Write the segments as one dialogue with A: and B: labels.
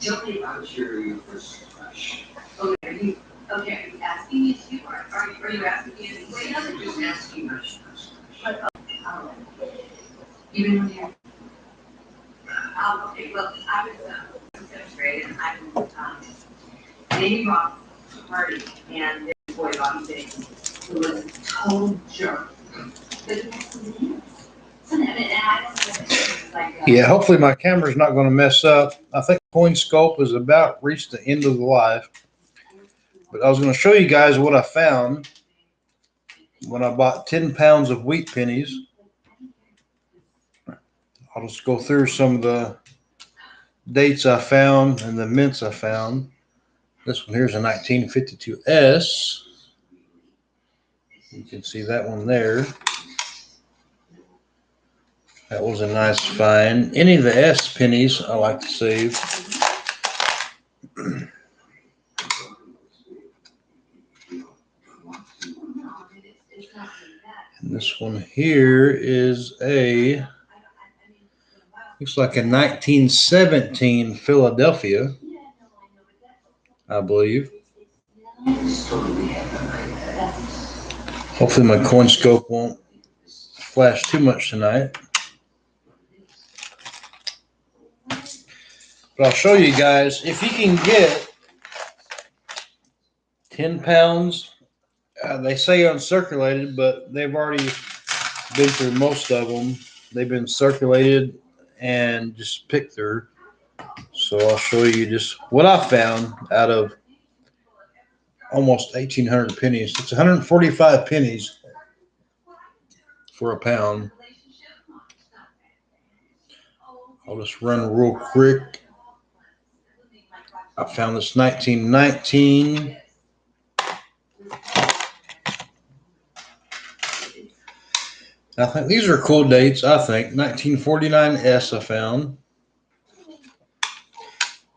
A: I'm sure you first crush. Okay, are you asking me to, or are you asking me to wait? I'm just asking you. But, even when you're, okay, well, I was in seventh grade, and I was, Amy Rock party, and this boy, Bobby Big, who was a total jerk. But
B: yeah, hopefully my camera's not going to mess up. I think CoinScope has about reached the end of the live. But I was going to show you guys what I found when I bought 10 pounds of wheat pennies. I'll just go through some of the dates I found and the mints I found. This one here's a 1952S. You can see that one there. That was a nice find. Any of the S pennies I like to save. And this one here is a, looks like a 1917 Philadelphia, I believe. Hopefully my CoinScope won't flash too much tonight. But I'll show you guys, if you can get 10 pounds, they say uncirculated, but they've already been through most of them. They've been circulated and just picked through. So I'll show you just what I found out of almost 1,800 pennies. It's 145 pennies for a pound. I'll just run real quick. I found this 1919. I think these are cool dates. I think 1949S I found.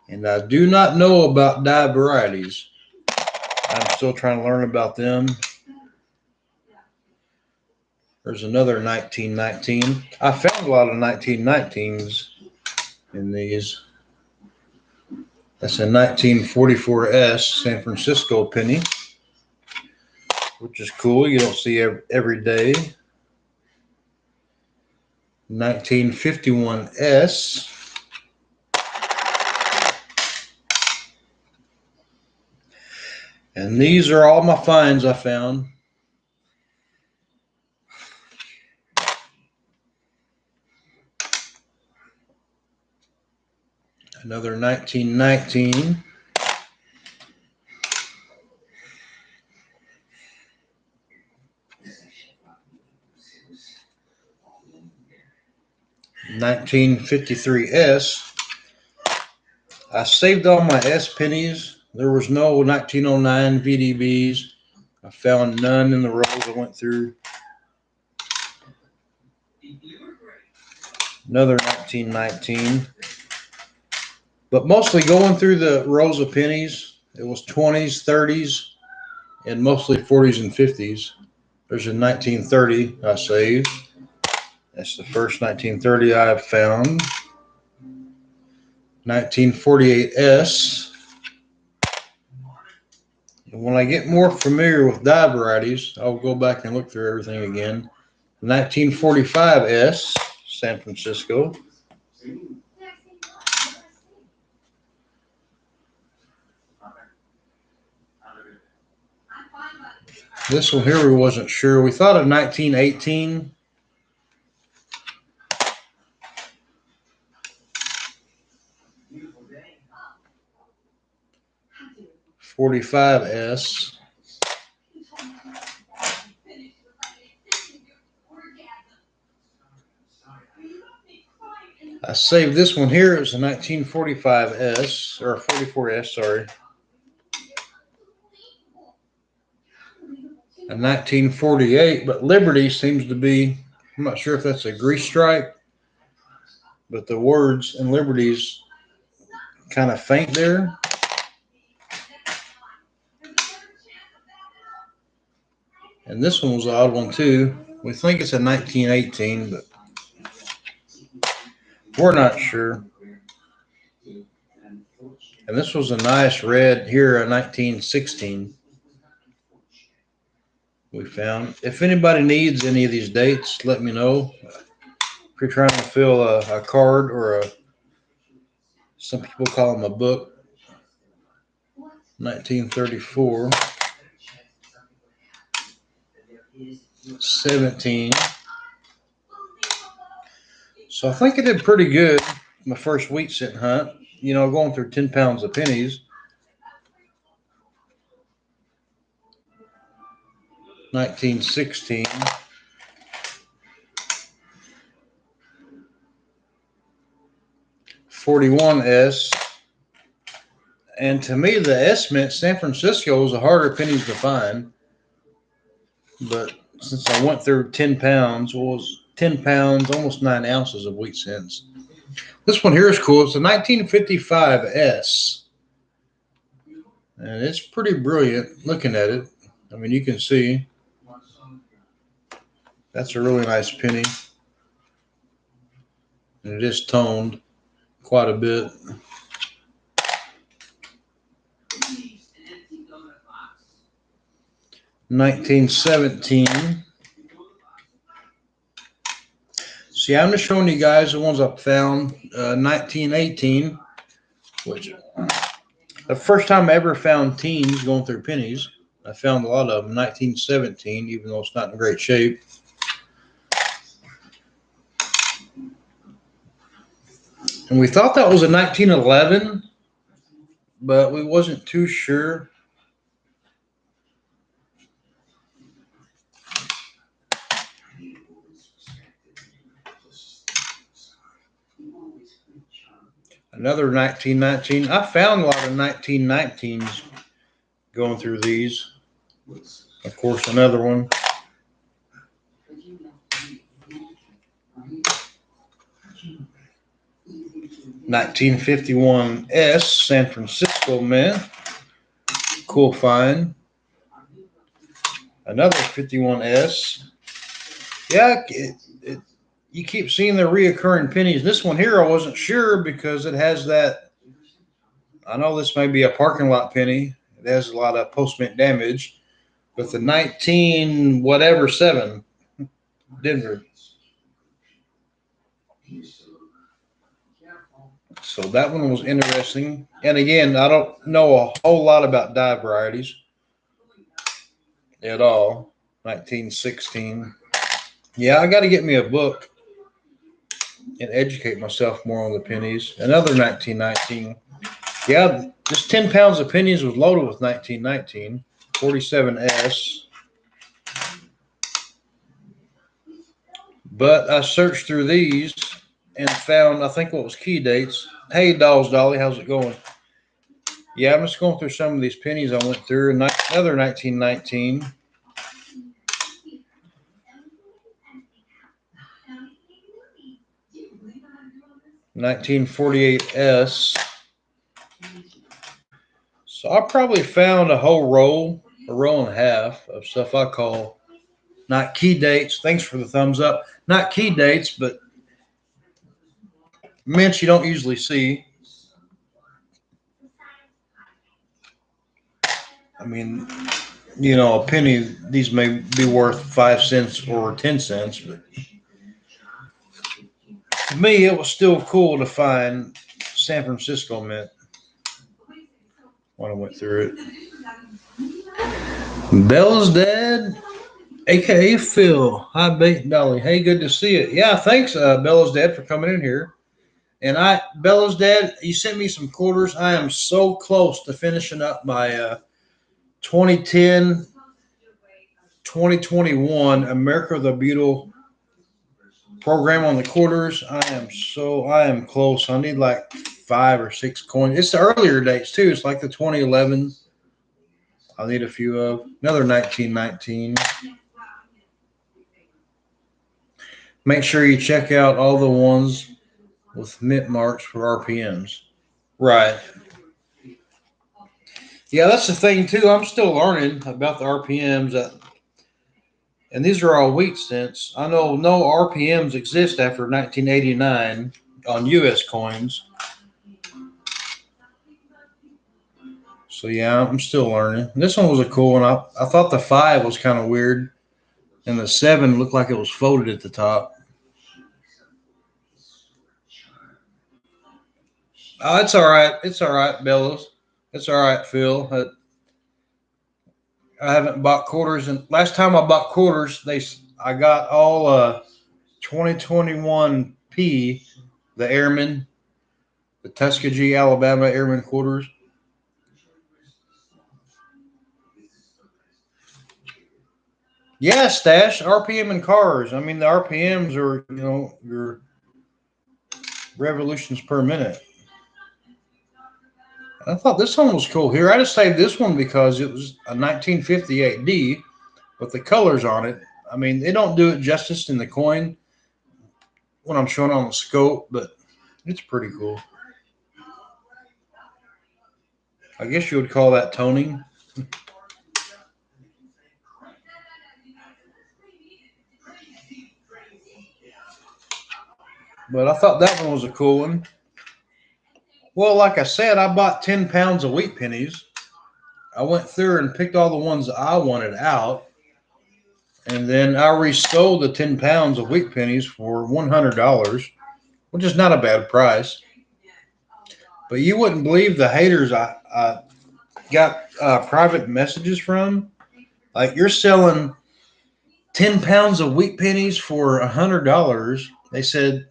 B: And I do not know about die varieties. I'm still trying to learn about them. There's another 1919. I found a lot of 1919s in these. That's a 1944S San Francisco penny, which is cool. You don't see every day. 1951S. And these are all my finds I found. Another 1919. $1953S. I saved all my S pennies. There was no 1909 VDBs. I found none in the rows I went through. Another 1919. But mostly going through the rows of pennies, it was 20s, 30s, and mostly 40s and 50s. There's a 1930 I saved. That's the first 1930 I've found. 1948S. And when I get more familiar with die varieties, I'll go back and look through everything again. 1945S, San Francisco. This one here we wasn't sure. We thought of 1918. $45S. I saved this one here. It was a 1945S, or 44S, sorry. A 1948, but Liberty seems to be, I'm not sure if that's a grease stripe, but the words in Liberty's kind of faint there. And this one was an odd one too. We think it's a 1918, but we're not sure. And this was a nice red here in 1916 we found. If anybody needs any of these dates, let me know. If you're trying to fill a card or some people call them a book, 1934, 17. So I think I did pretty good my first wheat cent hunt, going through 10 pounds of pennies. 1916. $41S. And to me, the S meant San Francisco was a harder pennies to find. But since I went through 10 pounds, was 10 pounds, almost 9 ounces of wheat cents. This one here is cool. It's a 1955 S. And it's pretty brilliant looking at it. I mean, you can see that's a really nice penny. And it is toned quite a bit. 1917. See, I'm just showing you guys the ones I found. 1918, which the first time I ever found teens going through pennies. I found a lot of them. 1917, even though it's not in great shape. And we thought that was a 1911, but we wasn't too sure. Another 1919. I found a lot of 1919s going through these. Of course, another one. $1951 S, San Francisco Mint. Cool find. Another 51S. Yeah, you keep seeing the reoccurring pennies. This one here, I wasn't sure because it has that. I know this may be a parking lot penny. It has a lot of post-mint damage. But the 19 whatever 7, Denver. So that one was interesting. And again, I don't know a whole lot about die varieties at all. 1916. Yeah, I got to get me a book and educate myself more on the pennies. Another 1919. Yeah, just 10 pounds of pennies was loaded with 1919. 47S. But I searched through these and found, I think, what was key dates. Hey, Dolls Dolly, how's it going? Yeah, I'm just going through some of these pennies I went through. Another 1919. $1948S. So I probably found a row and a half of stuff I call not key dates. Thanks for the thumbs up. Not key dates, but mints you don't usually see. I mean, a penny, these may be worth 5 cents or 10 cents, but to me, it was still cool to find San Francisco mint when I went through it. Bella's dad, aka Phil. Hi, Bait Dolly. Hey, good to see you. Yeah, thanks, Bella's dad, for coming in here. And Bella's dad, you sent me some quarters. I am so close to finishing up my 2010, 2021 America the Beautiful program on the quarters. I am close. I need like 5 or 6 coins. It's the earlier dates too. It's like the 2011. I'll need a few of. Another 1919. Make sure you check out all the ones with mint marks for RPMs. Right. Yeah, that's the thing too. I'm still learning about the RPMs. And these are all wheat cents. I know no RPMs exist after 1989 on U.S. coins. So yeah, I'm still learning. This one was a cool one. I thought the 5 was kind of weird, and the 7 looked like it was folded at the top. Oh, it's all right. It's all right, Bellows. It's all right, Phil. I haven't bought quarters, and last time I bought quarters, I got all 2021 P, the Airman, the Tuskegee, Alabama Airman quarters. Yeah, Stash, RPM and cars. I mean, the RPMs are, your revolutions per minute. I thought this one was cool. Here, I just saved this one because it was a 1958D with the colors on it. I mean, they don't do it justice in the coin when I'm showing on the scope, but it's pretty cool. I guess you would call that toning. But I thought that one was a cool one. Well, like I said, I bought 10 pounds of wheat pennies. I went through and picked all the ones I wanted out. And then I resold the 10 pounds of wheat pennies for $100, which is not a bad price. But you wouldn't believe the haters I got private messages from. Like, you're selling 10 pounds of wheat pennies for $100. They said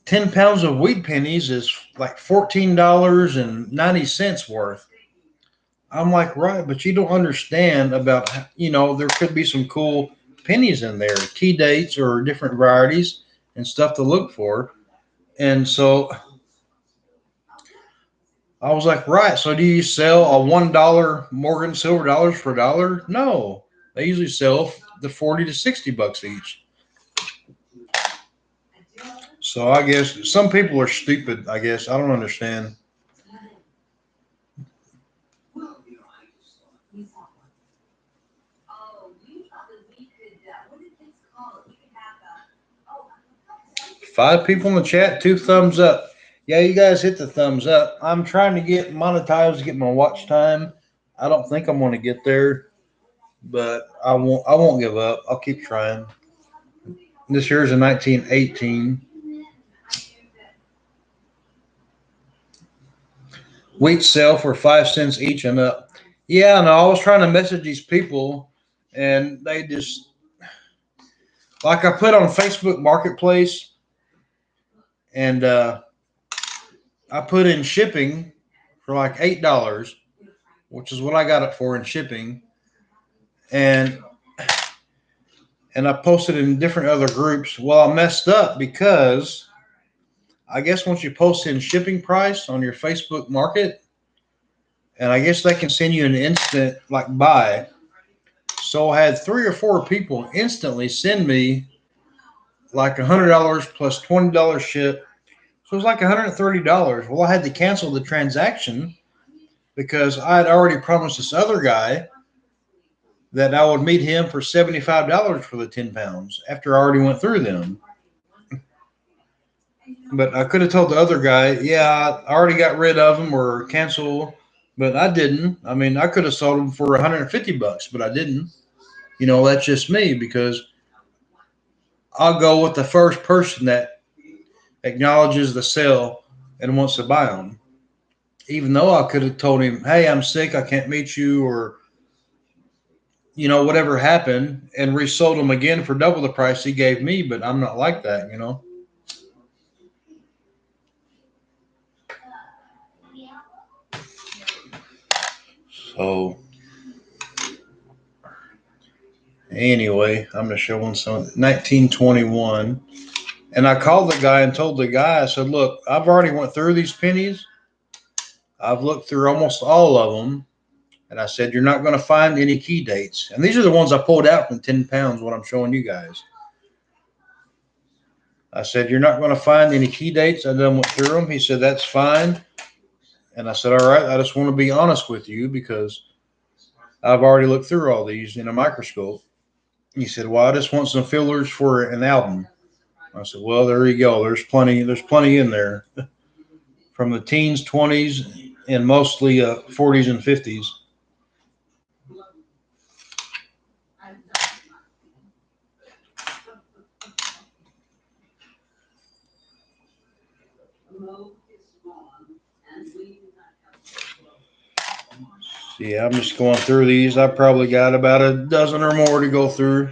B: 10 pounds of wheat pennies is like $14.90 worth. I'm like, right, but you don't understand about, there could be some cool pennies in there, key dates or different varieties and stuff to look for. And so I was like, right. So do you sell a $1 Morgan silver dollars for $1? No, they usually sell the 40 to $60 each. So I guess some people are stupid. I guess I don't understand. Five people in the chat, 2 thumbs up. Yeah, you guys hit the thumbs up. I'm trying to get monetized, get my watch time. I don't think I'm going to get there, but I won't. I won't give up. I'll keep trying. This year's a 1918. Wheat sell for 5 cents each and up. Yeah, no, I was trying to message these people, and they just, like, I put on Facebook Marketplace, and I put in shipping for like $8, which is what I got it for in shipping, and I posted in different other groups. Well, I messed up because I guess once you post in shipping price on your Facebook Market, and I guess they can send you an instant like buy. So I had 3 or 4 people instantly send me like $100 plus $20 ship. So it was like $130. Well, I had to cancel the transaction because I had already promised this other guy that I would meet him for $75 for the 10 pounds after I already went through them. But I could have told the other guy, yeah, I already got rid of them or cancel, but I didn't. I mean, I could have sold them for $150, but I didn't. That's just me because I'll go with the first person that acknowledges the sale and wants to buy them. Even though I could have told him, hey, I'm sick, I can't meet you, or, whatever happened, and resold them again for double the price he gave me, but I'm not like that. So anyway, I'm going to show one some 1921. And I called the guy and told the guy, I said, look, I've already went through these pennies. I've looked through almost all of them. And I said, you're not going to find any key dates. And these are the ones I pulled out from 10 pounds, what I'm showing you guys. I said, you're not going to find any key dates. I done went through them. He said, that's fine. And I said, all right, I just want to be honest with you because I've already looked through all these in a microscope. He said, well, I just want some fillers for an album. I said, well, there you go. There's plenty in there from the teens, 20s, and mostly 40s and 50s. Yeah, I'm just going through these. I probably got about a dozen or more to go through.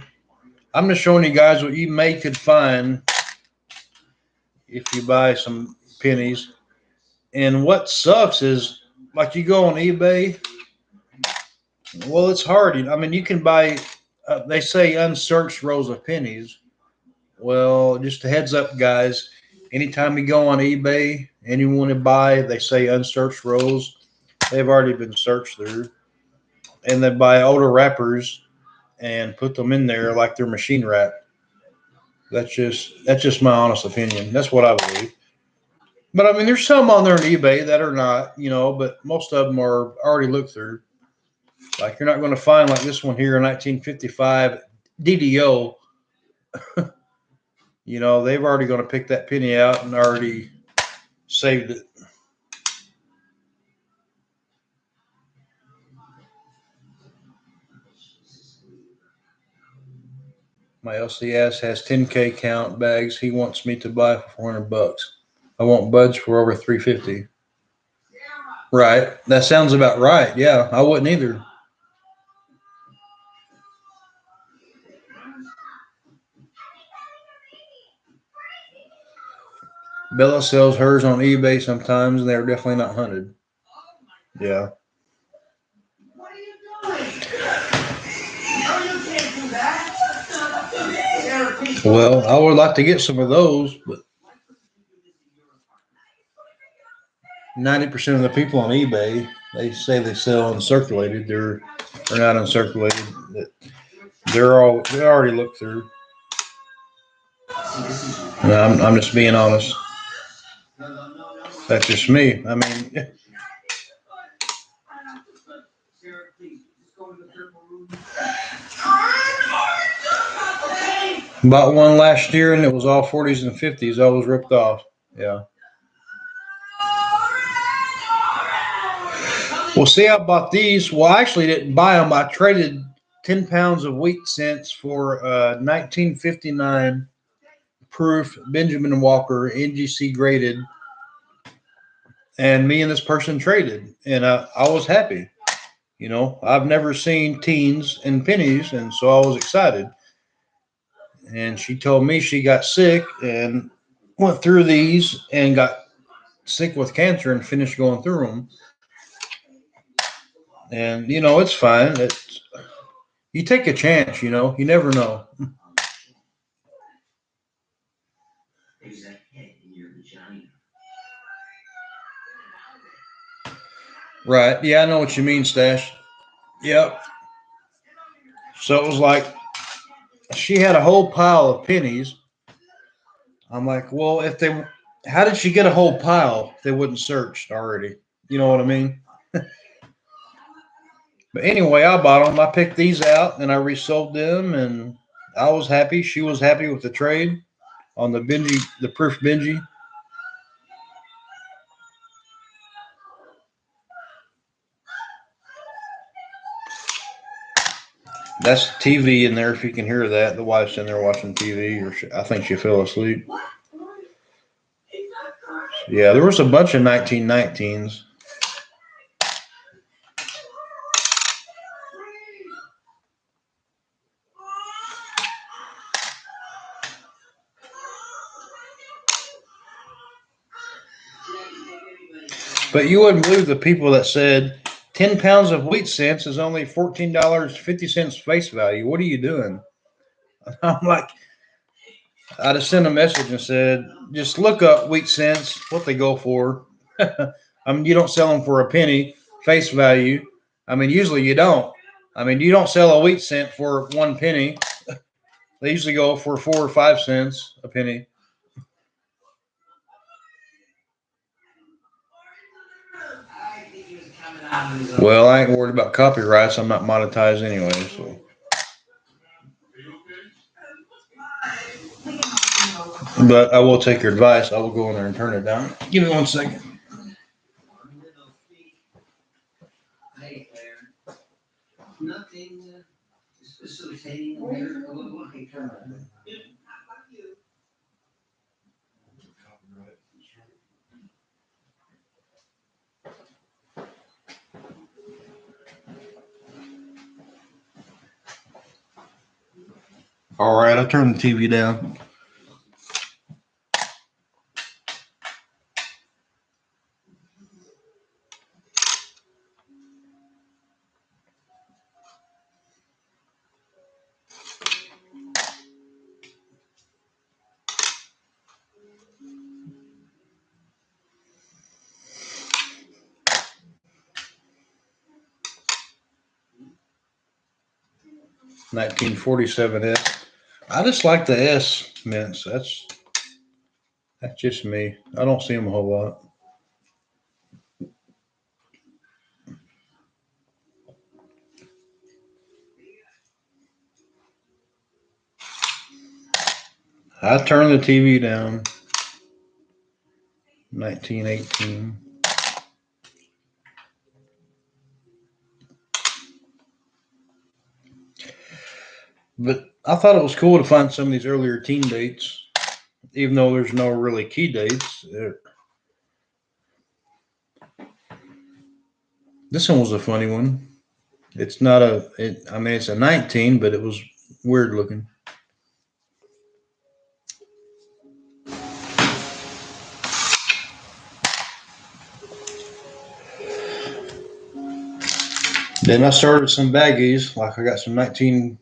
B: I'm just showing you guys what you may could find if you buy some pennies. And what sucks is, like, you go on eBay. Well, it's hard. I mean, you can buy. They say unsearched rows of pennies. Well, just a heads up, guys. Anytime you go on eBay and you want to buy, they say unsearched rows. They've already been searched through, and they buy older wrappers and put them in there like they're machine wrapped. That's just my honest opinion. That's what I believe. But I mean, there's some on there on eBay that are not, but most of them are already looked through. Like, you're not going to find like this one here in 1955 DDO. They've already going to pick that penny out and already saved it. My LCS has 10K count bags. He wants me to buy for $400. I won't budge for over 350. Right. That sounds about right. Yeah, I wouldn't either. Bella sells hers on eBay sometimes, and they're definitely not hunted. Yeah. Well, I would like to get some of those, but 90% of the people on eBay, they say they sell uncirculated. They're not uncirculated. They're already looked through. No, I'm just being honest. That's just me. I mean, bought one last year and it was all 40s and 50s. I was ripped off. Yeah. Well, see, I bought these. Well, I actually didn't buy them. I traded 10 pounds of wheat cents for 1959 proof Benjamin Walker NGC graded. And me and this person traded, and I was happy. I've never seen teens and pennies, and so I was excited. And she told me she got sick and went through these and got sick with cancer and finished going through them. And it's fine. You take a chance. You never know. Right? Yeah, I know what you mean, Stash. Yep. So it was like she had a whole pile of pennies. I'm like, well, how did she get a whole pile if they wouldn't searched already? You know what I mean? But anyway, I bought them. I picked these out and I resold them, and I was happy. She was happy with the trade on the proof Benji. That's TV in there. If you can hear that, the wife's in there watching TV, or I think she fell asleep. Yeah, there was a bunch of 1919s. But you wouldn't believe the people that said 10 pounds of wheat cents is only $14.50 face value. What are you doing? I'm like, I just sent a message and said, just look up wheat cents, what they go for. I mean, you don't sell them for a penny face value. I mean, usually you don't. I mean, you don't sell a wheat cent for 1 penny. They usually go for 4 or 5 cents a penny. Well, I ain't worried about copyrights. I'm not monetized anyway, so. But I will take your advice. I will go in there and turn it down. Give me 1 second. Hey there. Nothing is facilitating a miracle of life. All right, I turned the TV down. (1947) I just like the S mints. That's just me. I don't see them a whole lot. I turned the TV down. 1918. But I thought it was cool to find some of these earlier teen dates, even though there's no really key dates. This one was a funny one. It's not I mean, it's a 19, but it was weird looking. Then I started some baggies. Like I got some 1941S,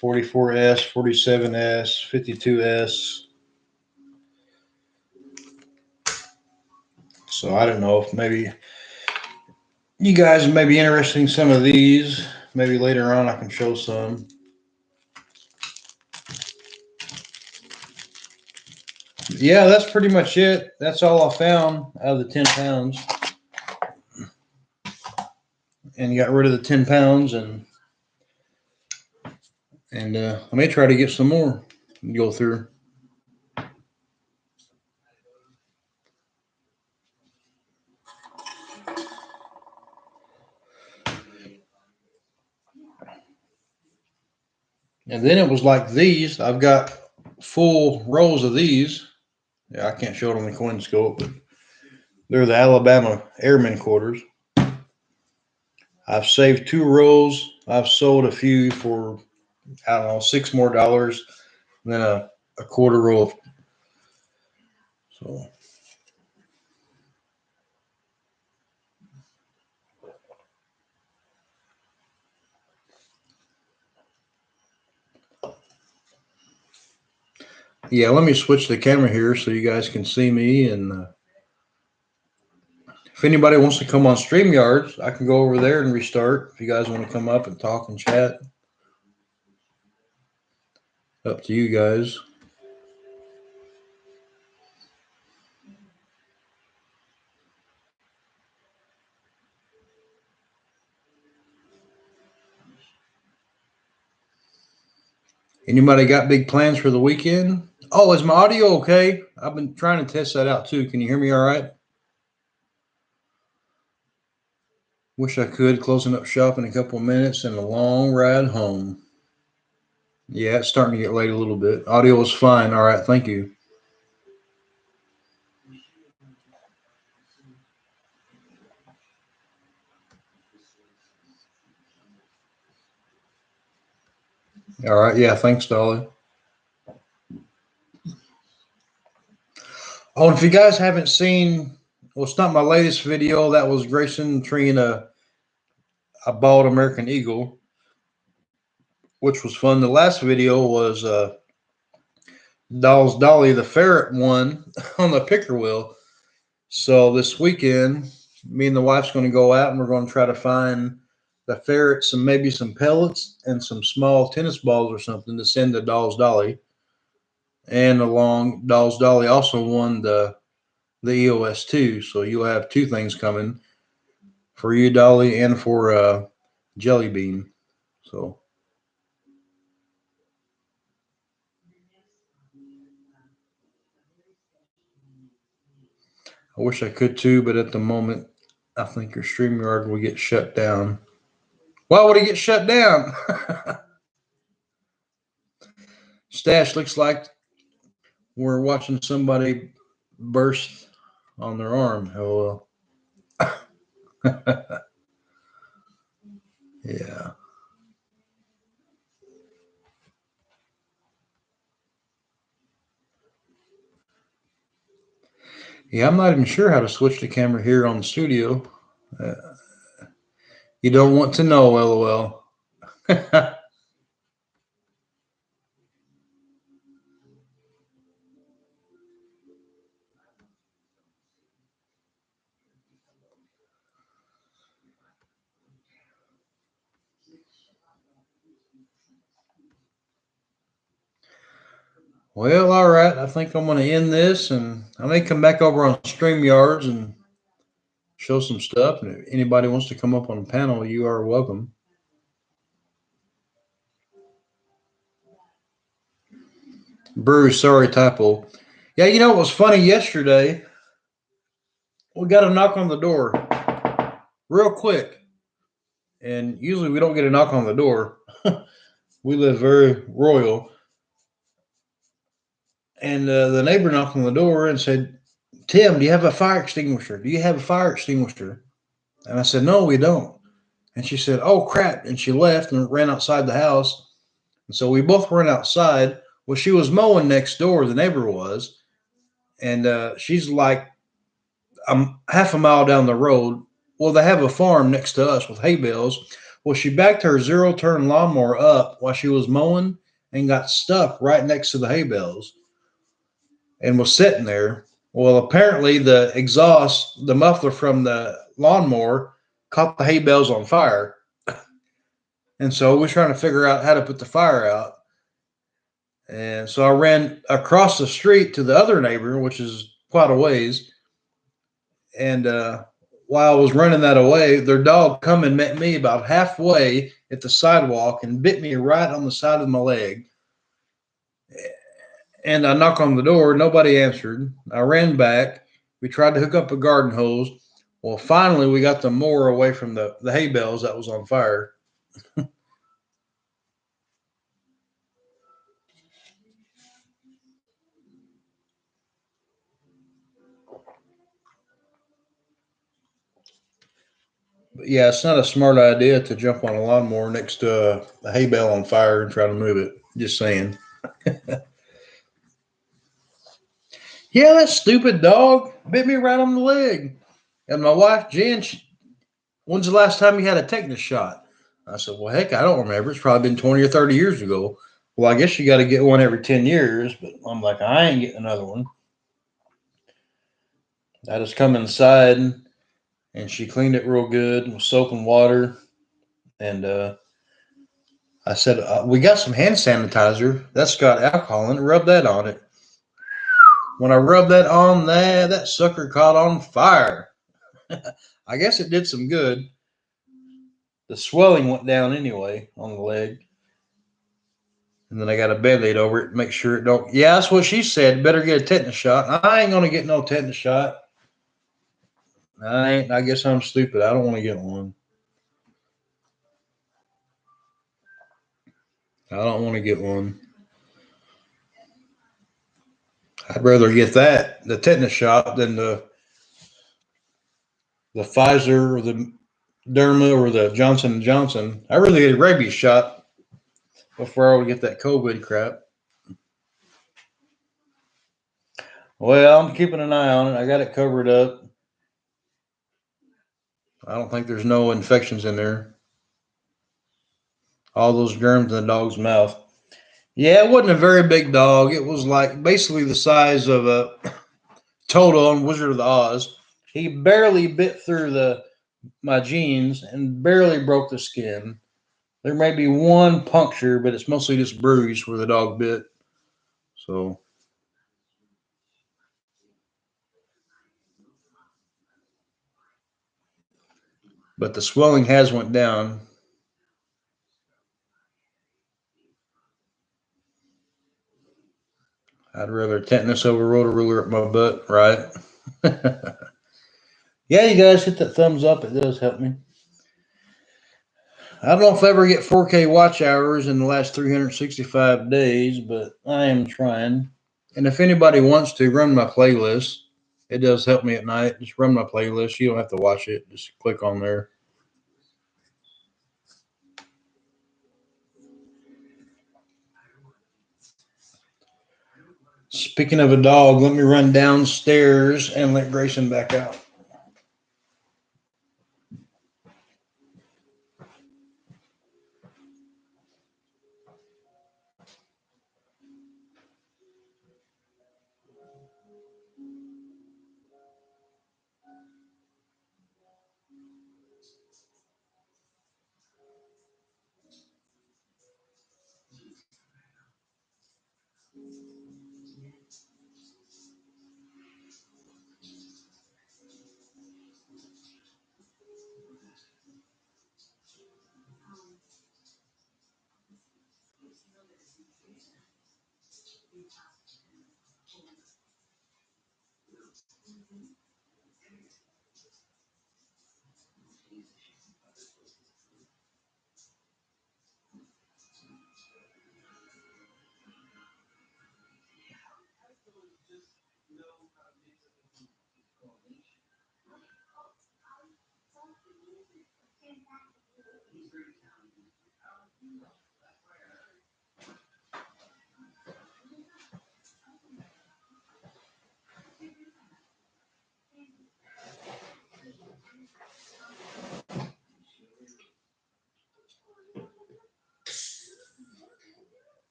B: 44S, 47S, 52S. So I don't know if maybe you guys may be interested in some of these. Maybe later on I can show some. Yeah, that's pretty much it. That's all I found out of the 10 pounds. And got rid of the 10 pounds and I may try to get some more and go through. And then it was like these. I've got full rolls of these. Yeah, I can't show it on the coin scope, but they're the Alabama Airmen quarters. I've saved 2 rolls. I've sold a few for, I don't know, $6 more, and then a quarter roll. So yeah, let me switch the camera here so you guys can see me. And if anybody wants to come on StreamYards, I can go over there and restart. If you guys want to come up and talk and chat, up to you guys. Anybody got big plans for the weekend? Oh, is my audio okay? I've been trying to test that out too. Can you hear me all right? Wish I could. Closing up shop in a couple of minutes and a long ride home. Yeah, it's starting to get late a little bit. Audio is fine. All right, thank you. All right, yeah, thanks, Dolly. Oh, and if you guys haven't seen, well, it's not my latest video. That was Grayson treeing a bald American eagle, which was fun. The last video was Doll's Dolly, the ferret one on the picker wheel. So this weekend, me and the wife's going to go out and we're going to try to find the ferrets and maybe some pellets and some small tennis balls or something to send to Doll's Dolly. And along, Doll's Dolly also won the EOS too. So you'll have 2 things coming for you, Dolly, and for Jelly Bean. So I wish I could too, but at the moment, I think your StreamYard will get shut down. Why would it get shut down? Stash looks like we're watching somebody burst on their arm. Oh well. Yeah. Yeah, I'm not even sure how to switch the camera here on the studio. Uh, you don't want to know, lol. Well, all right. I think I'm going to end this, and I may come back over on StreamYards and show some stuff. And if anybody wants to come up on the panel, you are welcome. Bruce, sorry, typo. Yeah, you know what was funny yesterday? We got a knock on the door real quick. And usually we don't get a knock on the door. We live very royal. And the neighbor knocked on the door and said, Tim, do you have a fire extinguisher? Do you have a fire extinguisher? And I said, no, we don't. And she said, oh, crap. And she left and ran outside the house. And so we both ran outside. Well, she was mowing next door, the neighbor was. And she's like half a mile down the road. Well, they have a farm next to us with hay bales. Well, she backed her zero-turn lawnmower up while she was mowing and got stuck right next to the hay bales and was sitting there. Well, apparently the exhaust, the muffler from the lawnmower caught the hay bales on fire. And so we're trying to figure out how to put the fire out. And so I ran across the street to the other neighbor, which is quite a ways. And while I was running that away, their dog come and met me about halfway at the sidewalk and bit me right on the side of my leg. And I knocked on the door. Nobody answered. I ran back. We tried to hook up a garden hose. Well, finally, we got the mower away from the hay bales that was on fire. But yeah, it's not a smart idea to jump on a lawnmower next to a hay bale on fire and try to move it. Just saying. Yeah, that stupid dog bit me right on the leg. And my wife, Jen, when's the last time you had a tetanus shot? I said, well, heck, I don't remember. It's probably been 20 or 30 years ago. Well, I guess you got to get one every 10 years. But I'm like, I ain't getting another one. I just come inside and she cleaned it real good with soap and water. And I said, we got some hand sanitizer. That's got alcohol in it. Rub that on it. When I rubbed that on there, that sucker caught on fire. I guess it did some good. The swelling went down anyway on the leg. And then I got a Band-Aid over it to make sure it don't. Yeah, that's what she said. Better get a tetanus shot. I ain't going to get no tetanus shot. I guess I'm stupid. I don't want to get one. I don't want to get one. I'd rather get the tetanus shot, than the Pfizer or the Derma or the Johnson & Johnson. I really get a rabies shot before I would get that COVID crap. Well, I'm keeping an eye on it. I got it covered up. I don't think there's no infections in there. All those germs in the dog's mouth. Yeah, it wasn't a very big dog. It was like basically the size of a Toto on Wizard of Oz. He barely bit through my jeans and barely broke the skin. There may be one puncture, but it's mostly just bruised where the dog bit. So, but the swelling has went down. I'd rather tetanus over Roto-Rooter up my butt, right? Yeah, you guys hit that thumbs up. It does help me. I don't know if I ever get 4K watch hours in the last 365 days, but I am trying. And if anybody wants to run my playlist, it does help me at night. Just run my playlist. You don't have to watch it. Just click on there. Speaking of a dog, let me run downstairs and let Grayson back out.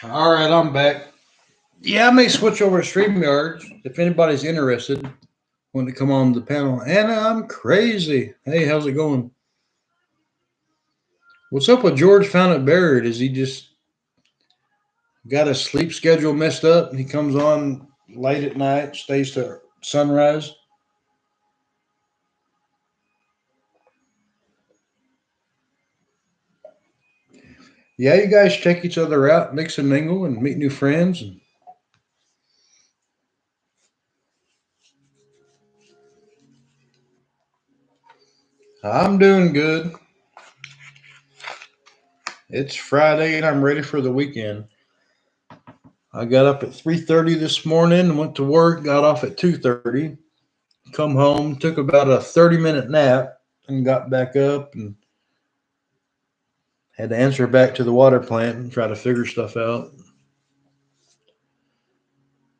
B: All right, I'm back. Yeah, I may switch over to StreamYard if anybody's interested. Want to come on the panel? Anna, I'm crazy. Hey, how's it going? What's up with George Found It Buried? Is he just got his sleep schedule messed up? He comes on late at night, stays to sunrise. Yeah, you guys check each other out, mix and mingle, and meet new friends. I'm doing good. It's Friday, and I'm ready for the weekend. I got up at 3:30 this morning and went to work. Got off at 2:30. Come home, took about a 30-minute nap, and got back up and had to answer back to the water plant and try to figure stuff out.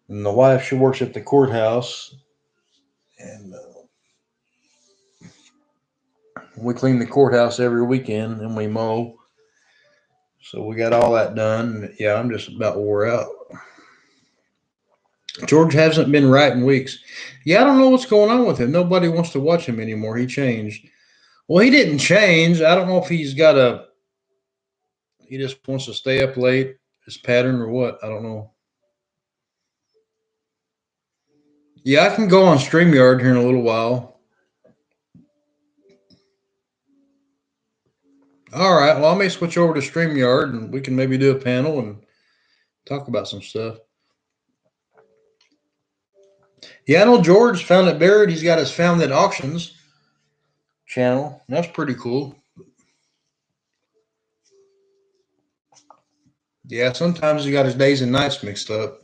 B: And the wife, she works at the courthouse, and we clean the courthouse every weekend and we mow. So we got all that done. Yeah, I'm just about wore out. George hasn't been right in weeks. Yeah, I don't know what's going on with him. Nobody wants to watch him anymore. He changed. Well, he didn't change. I don't know if he's got a. He just wants to stay up late, his pattern or what. I don't know. Yeah, I can go on StreamYard here in a little while. All right. Well, I may switch over to StreamYard and we can maybe do a panel and talk about some stuff. Yeah, I know George Found It Buried. He's got his Found It Auctions channel. That's pretty cool. Yeah, sometimes he got his days and nights mixed up.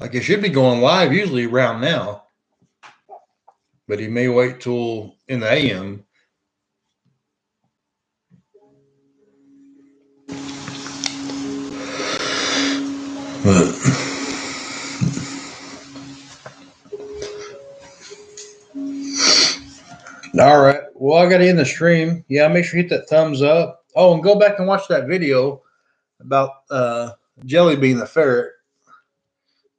B: Like it should be going live usually around now, but he may wait till in the AM. But all right. Well, I got to end the stream. Yeah, make sure you hit that thumbs up. Oh, and go back and watch that video about Jelly Bean the ferret.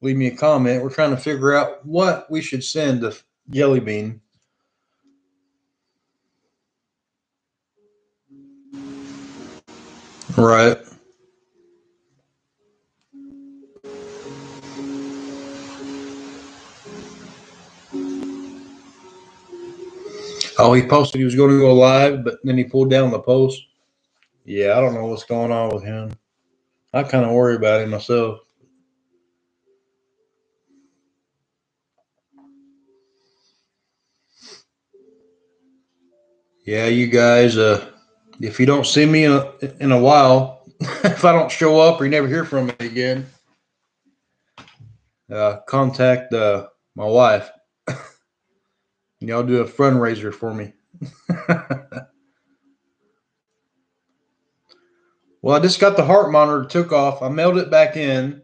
B: Leave me a comment. We're trying to figure out what we should send to Jelly Bean. Right. Oh, he posted he was going to go live, but then he pulled down the post. Yeah, I don't know what's going on with him. I kind of worry about him myself. Yeah, you guys, if you don't see me in a while, if I don't show up or you never hear from me again, contact my wife. Y'all do a fundraiser for me. Well, I just got the heart monitor took off. I mailed it back in,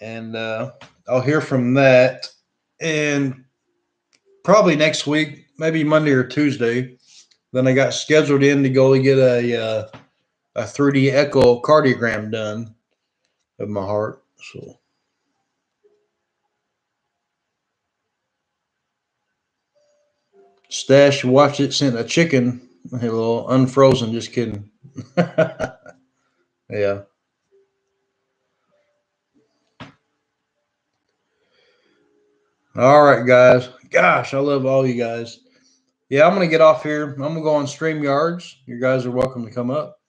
B: and I'll hear from that. And probably next week, maybe Monday or Tuesday. Then I got scheduled in to go to get a 3D echocardiogram done of my heart. So Stash watched it, sent a chicken, a little unfrozen. Just kidding. Yeah. All right, guys. Gosh, I love all you guys. Yeah, I'm gonna get off here. I'm gonna go on StreamYards. You guys are welcome to come up.